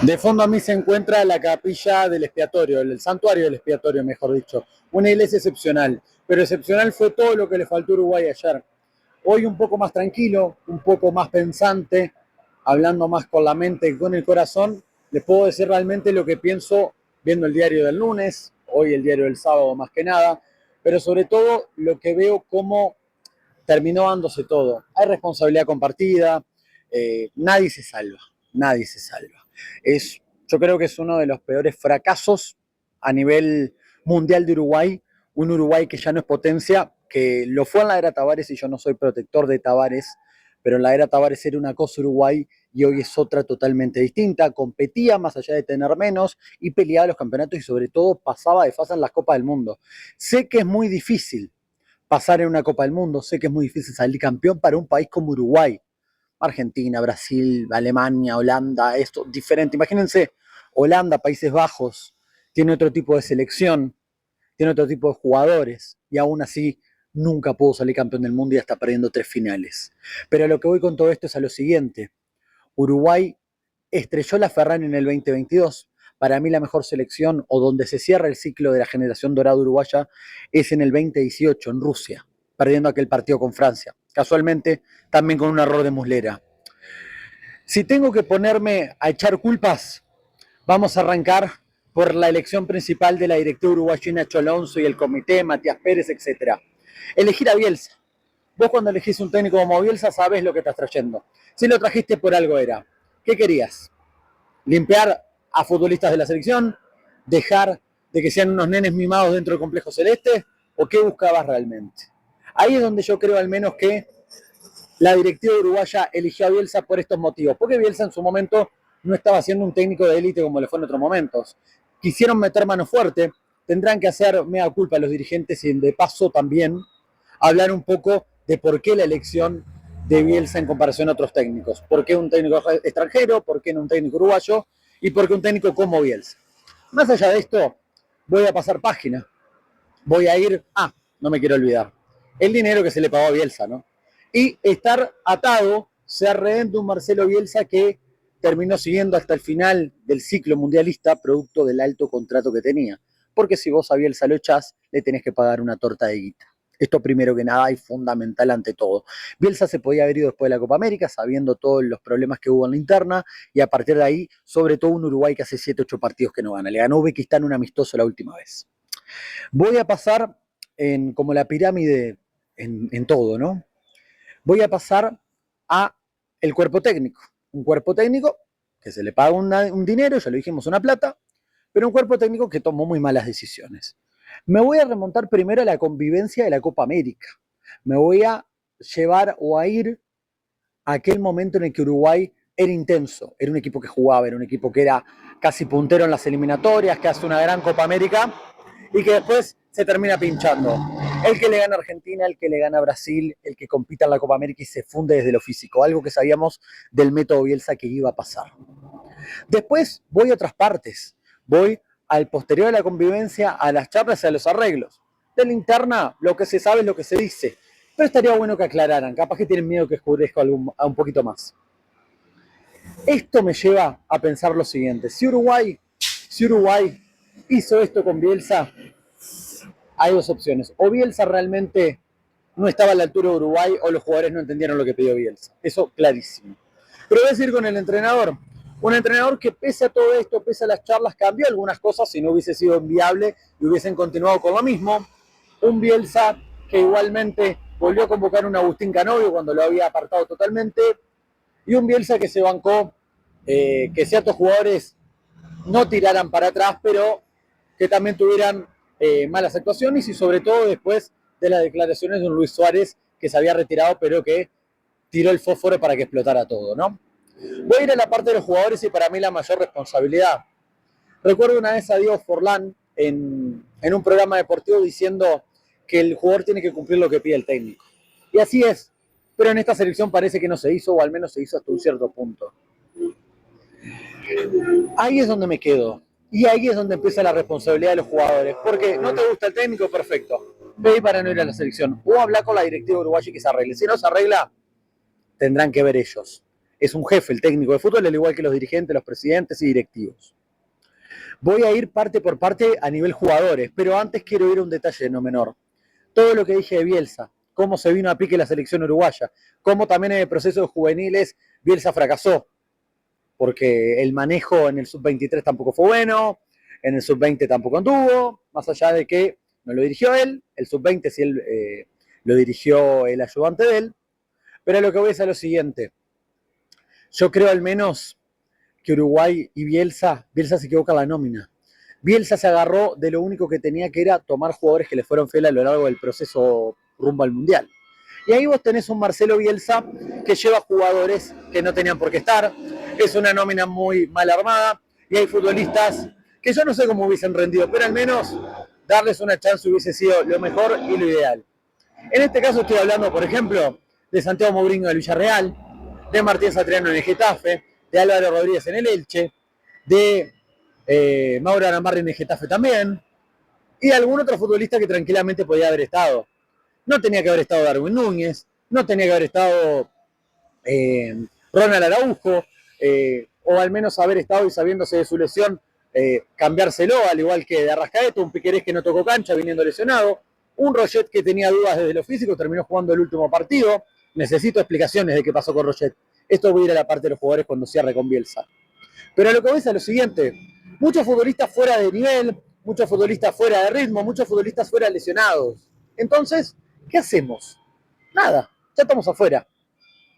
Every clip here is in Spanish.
De fondo a mí se encuentra la capilla del expiatorio, el santuario del expiatorio, mejor dicho. Una iglesia excepcional, pero excepcional fue todo lo que le faltó a Uruguay ayer. Hoy un poco más tranquilo, un poco más pensante, hablando más con la mente que con el corazón, les puedo decir realmente lo que pienso viendo el diario del lunes, hoy el diario del sábado más que nada, pero sobre todo lo que veo cómo terminó dándose todo. Hay responsabilidad compartida, nadie se salva, nadie se salva. Yo creo que es uno de los peores fracasos a nivel mundial de Uruguay, un Uruguay que ya no es potencia, que lo fue en la era Tavares y yo no soy protector de Tavares, pero en la era Tavares era una cosa Uruguay y hoy es otra totalmente distinta, competía más allá de tener menos y peleaba los campeonatos y sobre todo pasaba de fase en las Copas del Mundo. Sé que es muy difícil pasar en una Copa del Mundo, sé que es muy difícil salir campeón para un país como Uruguay, Argentina, Brasil, Alemania, Holanda, esto diferente. Imagínense, Holanda, Países Bajos, tiene otro tipo de selección, tiene otro tipo de jugadores y aún así nunca pudo salir campeón del mundo y está perdiendo 3 finales. Pero a lo que voy con todo esto es a lo siguiente. Uruguay estrelló la Ferrari en el 2022. Para mí la mejor selección o donde se cierra el ciclo de la generación dorada uruguaya es en el 2018 en Rusia, perdiendo aquel partido con Francia. Casualmente también con un error de Muslera. Si tengo que ponerme a echar culpas, vamos a arrancar por la elección principal de la directiva uruguaya Nacho Alonso y el comité, Matías Pérez, etc. Elegir a Bielsa. Vos cuando elegís un técnico como Bielsa sabés lo que estás trayendo. Si lo trajiste por algo era. ¿Qué querías? ¿Limpiar a futbolistas de la selección? ¿Dejar de que sean unos nenes mimados dentro del complejo celeste? ¿O qué buscabas realmente? Ahí es donde yo creo al menos que la directiva uruguaya eligió a Bielsa por estos motivos. Porque Bielsa en su momento no estaba siendo un técnico de élite como le fue en otros momentos. Quisieron meter mano fuerte, tendrán que hacer mea culpa a los dirigentes y de paso también hablar un poco de por qué la elección de Bielsa en comparación a otros técnicos. ¿Por qué un técnico extranjero? ¿Por qué no un técnico uruguayo? ¿Y por qué un técnico como Bielsa? Más allá de esto, voy a pasar página. Voy a ir, no me quiero olvidar, el dinero que se le pagó a Bielsa, ¿no? Y estar atado, ser rehén de un Marcelo Bielsa que terminó siguiendo hasta el final del ciclo mundialista, producto del alto contrato que tenía. Porque si vos a Bielsa lo echás, le tenés que pagar una torta de guita. Esto primero que nada y fundamental ante todo. Bielsa se podía haber ido después de la Copa América, sabiendo todos los problemas que hubo en la interna, y a partir de ahí, sobre todo un Uruguay que hace 7-8 partidos que no gana. Le ganó Uzbekistán un amistoso la última vez. Voy a pasar como la pirámide en todo, ¿no? Voy a pasar a el cuerpo técnico. Un cuerpo técnico que se le paga un dinero, ya lo dijimos, una plata, pero un cuerpo técnico que tomó muy malas decisiones. Me voy a remontar primero a la convivencia de la Copa América. Me voy a llevar o a ir a aquel momento en el que Uruguay era intenso, era un equipo que jugaba, era un equipo que era casi puntero en las eliminatorias, que hace una gran Copa América y que después se termina pinchando. El que le gana a Argentina, el que le gana a Brasil, el que compita en la Copa América y se funde desde lo físico, algo que sabíamos del método Bielsa que iba a pasar. Después voy a otras partes, voy al posterior de la convivencia, a las charlas y a los arreglos. De la interna, lo que se sabe es lo que se dice, pero estaría bueno que aclararan, capaz que tienen miedo que escurezca un poquito más. Esto me lleva a pensar lo siguiente, si Uruguay hizo esto con Bielsa, hay dos opciones. O Bielsa realmente no estaba a la altura de Uruguay o los jugadores no entendieron lo que pidió Bielsa. Eso clarísimo. Pero voy a decir con el entrenador. Un entrenador que pese a todo esto, pese a las charlas, cambió algunas cosas si no hubiese sido inviable y hubiesen continuado con lo mismo. Un Bielsa que igualmente volvió a convocar a un Agustín Canovio cuando lo había apartado totalmente. Y un Bielsa que se bancó que ciertos jugadores no tiraran para atrás, pero que también tuvieran malas actuaciones y sobre todo después de las declaraciones de un Luis Suárez que se había retirado pero que tiró el fósforo para que explotara todo, ¿no? Voy a ir a la parte de los jugadores y para mí la mayor responsabilidad. Recuerdo una vez a Diego Forlán en un programa deportivo diciendo que el jugador tiene que cumplir lo que pide el técnico. Y así es, pero en esta selección parece que no se hizo o al menos se hizo hasta un cierto punto. Ahí es donde me quedo. Y ahí es donde empieza la responsabilidad de los jugadores. Porque no te gusta el técnico, perfecto. Ve para no ir a la selección. O habla con la directiva uruguaya y que se arregle. Si no se arregla, tendrán que ver ellos. es un jefe el técnico de fútbol, al igual que los dirigentes, los presidentes y directivos. Voy a ir parte por parte a nivel jugadores, pero antes quiero ir a un detalle no menor. Todo lo que dije de Bielsa, cómo se vino a pique la selección uruguaya, cómo también en el proceso de juveniles Bielsa fracasó, porque el manejo en el sub-23 tampoco fue bueno, en el sub-20 tampoco anduvo, más allá de que no lo dirigió él, el sub-20 sí lo dirigió el ayudante de él, pero lo que voy a decir es lo siguiente. Yo creo al menos que Uruguay y Bielsa se equivoca en la nómina. Bielsa se agarró de lo único que tenía, que era tomar jugadores que le fueron fieles a lo largo del proceso rumbo al Mundial. Y ahí vos tenés un Marcelo Bielsa que lleva jugadores que no tenían por qué estar, es una nómina muy mal armada, y hay futbolistas que yo no sé cómo hubiesen rendido, pero al menos darles una chance hubiese sido lo mejor y lo ideal. En este caso estoy hablando, por ejemplo, de Santiago Mourinho del Villarreal, de Martín Satriano en el Getafe, de Álvaro Rodríguez en el Elche, de Mauro Aramarri en el Getafe también, y algún otro futbolista que tranquilamente podía haber estado. No tenía que haber estado Darwin Núñez, no tenía que haber estado Ronald Araujo, o al menos haber estado y sabiéndose de su lesión, cambiárselo, al igual que de Arrascaeta, un Piquerés que no tocó cancha viniendo lesionado, un Roget que tenía dudas desde lo físico, terminó jugando el último partido. Necesito explicaciones de qué pasó con Roget. Esto voy a ir a la parte de los jugadores cuando cierre con Bielsa. Pero a lo que voy es a lo siguiente. Muchos futbolistas fuera de nivel, muchos futbolistas fuera de ritmo, muchos futbolistas fuera lesionados. Entonces, ¿qué hacemos? Nada, ya estamos afuera.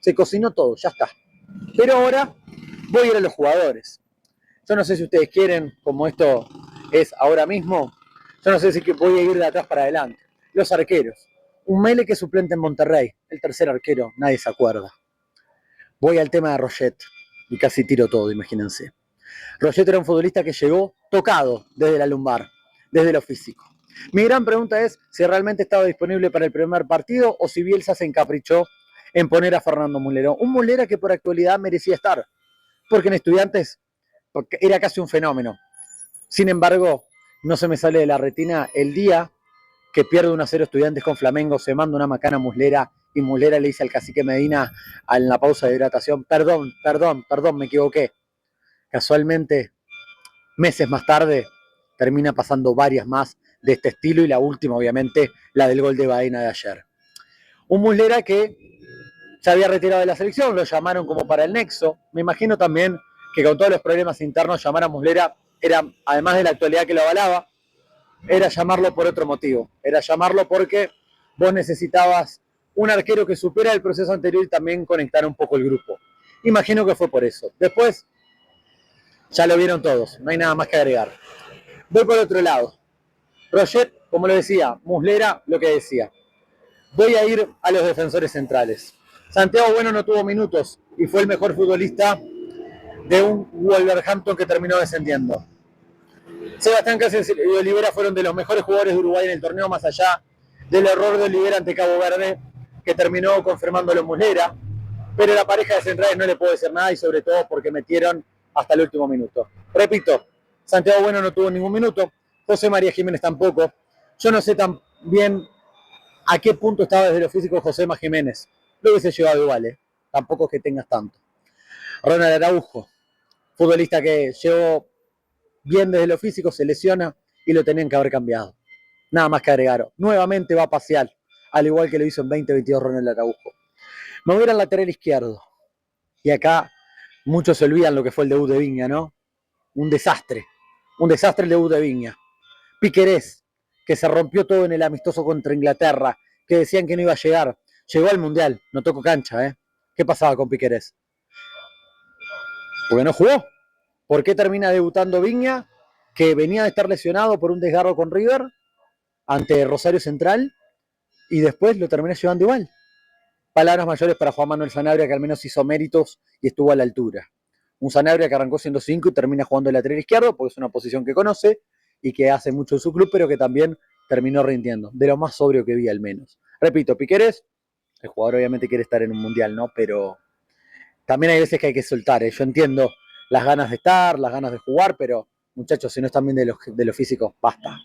Se cocinó todo, ya está. Pero ahora voy a ir a los jugadores. Yo no sé si ustedes quieren, como esto es ahora mismo, yo no sé si voy a ir de atrás para adelante. Los arqueros. Un Mele que es suplente en Monterrey, el tercer arquero, nadie se acuerda. Voy al tema de Roget, y casi tiro todo, imagínense. Roget era un futbolista que llegó tocado desde la lumbar, desde lo físico. Mi gran pregunta es si realmente estaba disponible para el primer partido o si Bielsa se encaprichó en poner a Fernando Mulero. Un Mulera que por actualidad merecía estar, porque en Estudiantes era casi un fenómeno. Sin embargo, no se me sale de la retina el día que pierde 1-0 Estudiantes con Flamengo, se manda una macana a Muslera y Muslera le dice al cacique Medina en la pausa de hidratación, perdón, me equivoqué. Casualmente, meses más tarde, termina pasando varias más de este estilo y la última, obviamente, la del gol de Baena de ayer. Un Muslera que se había retirado de la selección, lo llamaron como para el nexo. Me imagino también que con todos los problemas internos, llamar a Muslera era, además de la actualidad que lo avalaba, era llamarlo por otro motivo. Era llamarlo porque vos necesitabas un arquero que supera el proceso anterior y también conectar un poco el grupo. Imagino que fue por eso. Después, ya lo vieron todos, no hay nada más que agregar. Voy por otro lado. Roget, como lo decía, Muslera, lo que decía. Voy a ir a los defensores centrales. Santiago Bueno no tuvo minutos y fue el mejor futbolista de un Wolverhampton que terminó descendiendo. Sebastián Cáceres y Olivera fueron de los mejores jugadores de Uruguay en el torneo, más allá del error de Olivera ante Cabo Verde, que terminó confirmándolo en Muslera. Pero la pareja de centrales no le puedo decir nada y sobre todo porque metieron hasta el último minuto. Repito, Santiago Bueno no tuvo ningún minuto, José María Jiménez tampoco. Yo no sé tan bien a qué punto estaba desde lo físico José María Jiménez. Lo hubiese llevado igual, tampoco es que tengas tanto. Ronald Araujo, futbolista que llegó bien desde lo físico, se lesiona y lo tenían que haber cambiado. Nada más que agregar. Nuevamente va a pasear, al igual que lo hizo en 2022 Ronald Araujo. Me voy a ir al lateral izquierdo. Y acá muchos se olvidan lo que fue el debut de Viña, ¿no? Un desastre el debut de Viña. Piquerés, que se rompió todo en el amistoso contra Inglaterra, que decían que no iba a llegar. Llegó al Mundial, no tocó cancha, ¿eh? ¿Qué pasaba con Piquerés? Porque no jugó. ¿Por qué termina debutando Viña, que venía de estar lesionado por un desgarro con River ante Rosario Central y después lo termina llevando igual? Palabras mayores para Juan Manuel Sanabria, que al menos hizo méritos y estuvo a la altura. Un Sanabria que arrancó siendo 5 y termina jugando el lateral izquierdo, porque es una posición que conoce y que hace mucho en su club, pero que también terminó rindiendo, de lo más sobrio que vi al menos. Repito, Piquerés, el jugador obviamente quiere estar en un mundial, ¿no? Pero también hay veces que hay que soltar, ¿eh? Yo entiendo las ganas de estar, las ganas de jugar, pero muchachos, si no están bien de lo físico, basta.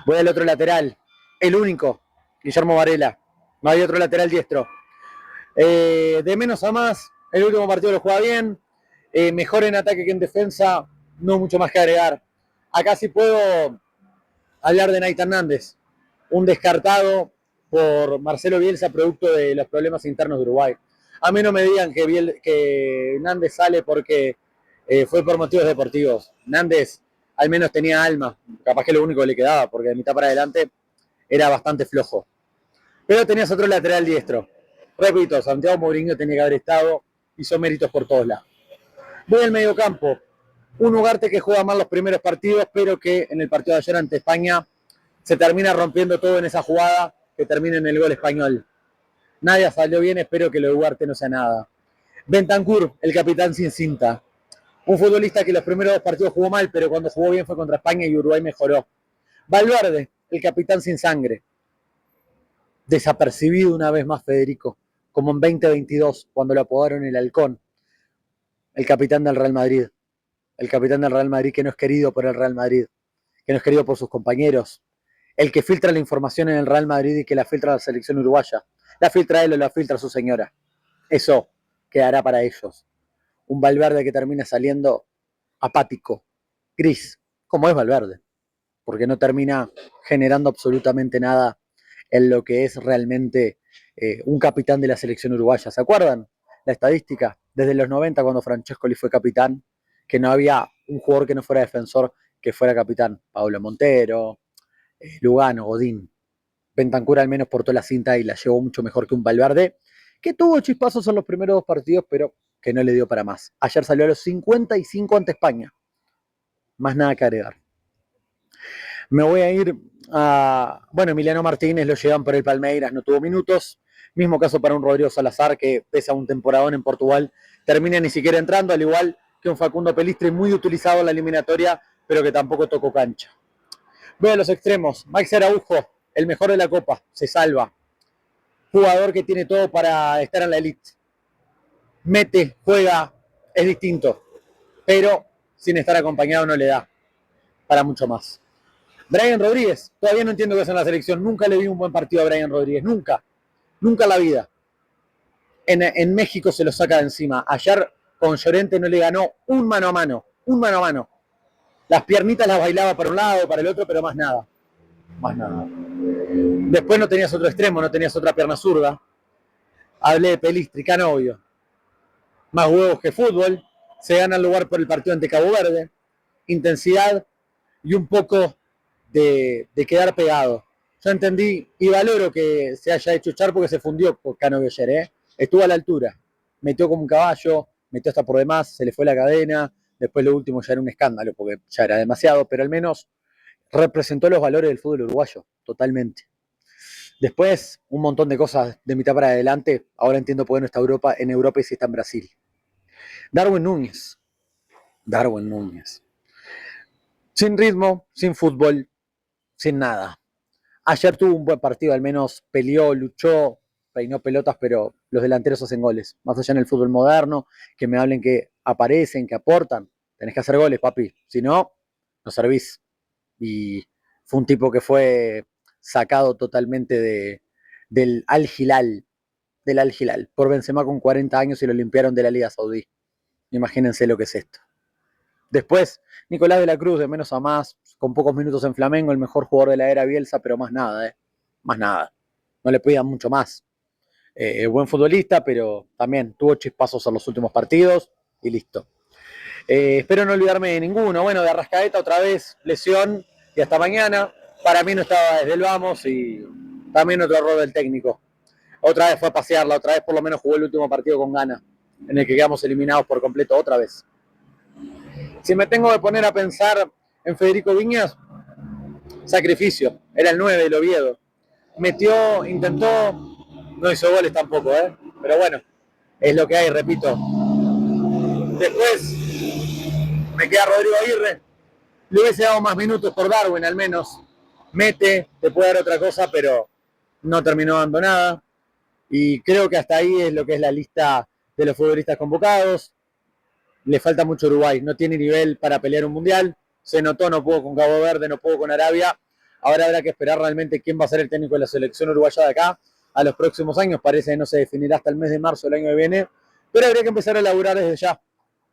Voy al otro lateral, el único, Guillermo Varela. No hay otro lateral diestro. De menos a más, El último partido lo juega bien, mejor en ataque que en defensa, no mucho más que agregar. Acá sí puedo hablar de Naita Hernández, un descartado por Marcelo Bielsa producto de los problemas internos de Uruguay. A mí no me digan que Nández sale porque fue por motivos deportivos. Nández al menos tenía alma, capaz que lo único que le quedaba, porque de mitad para adelante era bastante flojo. Pero tenías otro lateral diestro. Repito, Santiago Mourinho tenía que haber estado, hizo méritos por todos lados. Voy al mediocampo. Un Ugarte que juega mal los primeros partidos, pero que en el partido de ayer ante España se termina rompiendo todo en esa jugada que termina en el gol español. Nadie salió bien, espero que lo de Ugarte no sea nada. Bentancur, el capitán sin cinta. Un futbolista que los primeros dos partidos jugó mal, pero cuando jugó bien fue contra España y Uruguay mejoró. Valverde, el capitán sin sangre. Desapercibido una vez más Federico, como en 2022, cuando lo apodaron el Halcón. El capitán del Real Madrid. El capitán del Real Madrid que no es querido por el Real Madrid, que no es querido por sus compañeros. El que filtra la información en el Real Madrid y que la filtra la selección uruguaya. La filtra él o la filtra su señora. Eso quedará para ellos. Un Valverde que termina saliendo apático, gris, como es Valverde, porque no termina generando absolutamente nada en lo que es realmente un capitán de la selección uruguaya. ¿Se acuerdan? La estadística, desde los 90 cuando Francescoli fue capitán, que no había un jugador que no fuera defensor que fuera capitán. Pablo Montero, Lugano, Godín. Bentancur al menos portó la cinta y la llevó mucho mejor que un Valverde, que tuvo chispazos en los primeros dos partidos, pero que no le dio para más. Ayer salió a los 55 ante España. Más nada que agregar. Me voy a ir a... Bueno, Emiliano Martínez lo llevan por el Palmeiras, no tuvo minutos. Mismo caso para un Rodrigo Salazar, que pese a un temporadón en Portugal, termina ni siquiera entrando, al igual que un Facundo Pelistri, muy utilizado en la eliminatoria, pero que tampoco tocó cancha. Voy a los extremos. Max Araujo, el mejor de la Copa, se salva. Jugador que tiene todo para estar en la elite. Mete, juega, es distinto, pero sin estar acompañado no le da para mucho más. Brian Rodríguez, todavía no entiendo qué es en la selección, nunca le vi un buen partido a Brian Rodríguez, nunca en la vida. En México se lo saca de encima. Ayer con Llorente no le ganó un mano a mano. Las piernitas las bailaba para un lado, para el otro, pero más nada. Después no tenías otro extremo, no tenías otra pierna zurda. Hablé de Pelistri, Canovio. Más huevos que fútbol. Se gana el lugar por el partido ante Cabo Verde. Intensidad y un poco de quedar pegado. Yo entendí y valoro que se haya hecho echar porque se fundió con Canovio ayer. Estuvo a la altura. Metió como un caballo, metió hasta por demás, se le fue la cadena. Después lo último ya era un escándalo porque ya era demasiado, pero al menos representó los valores del fútbol uruguayo, totalmente. Después, un montón de cosas de mitad para adelante. Ahora entiendo por qué no está en Europa y si está en Brasil. Darwin Núñez. Sin ritmo, sin fútbol, sin nada. Ayer tuvo un buen partido, al menos peleó, luchó, peinó pelotas, pero los delanteros hacen goles. Más allá en el fútbol moderno, que me hablen que aparecen, que aportan. Tenés que hacer goles, papi. Si no, no servís. Y fue un tipo que fue sacado totalmente del Al-Hilal, por Benzema con 40 años y lo limpiaron de la Liga Saudí. Imagínense lo que es esto. Después, Nicolás de la Cruz, de menos a más, con pocos minutos en Flamengo, el mejor jugador de la era Bielsa, pero más nada, más nada. No le pedían mucho más. Buen futbolista, pero también tuvo chispazos en los últimos partidos y listo. Espero no olvidarme de ninguno. Bueno, de Arrascaeta otra vez, lesión y hasta mañana. Para mí no estaba desde el vamos y también otro error del técnico. Otra vez fue a pasearla, otra vez por lo menos jugó el último partido con ganas, en el que quedamos eliminados por completo otra vez. Si me tengo que poner a pensar en Federico Viñas, sacrificio, era el 9 del Oviedo. Metió, intentó, no hizo goles tampoco, pero bueno, es lo que hay, repito. Después me queda Rodrigo Aguirre, le hubiese dado más minutos por Darwin al menos. Mete, te puede dar otra cosa, pero no terminó dando nada. Y creo que hasta ahí es lo que es la lista de los futbolistas convocados. Le falta mucho Uruguay, no tiene nivel para pelear un mundial. Se notó, no pudo con Cabo Verde, no pudo con Arabia. Ahora habrá que esperar realmente quién va a ser el técnico de la selección uruguaya de acá a los próximos años. Parece que no se definirá hasta el mes de marzo del año que viene, pero habría que empezar a laburar desde ya,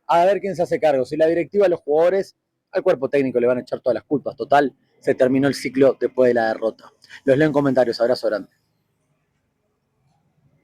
a ver quién se hace cargo. Si la directiva, los jugadores, al cuerpo técnico le van a echar todas las culpas. Total, se terminó el ciclo después de la derrota. Los leo en comentarios. Abrazo grande.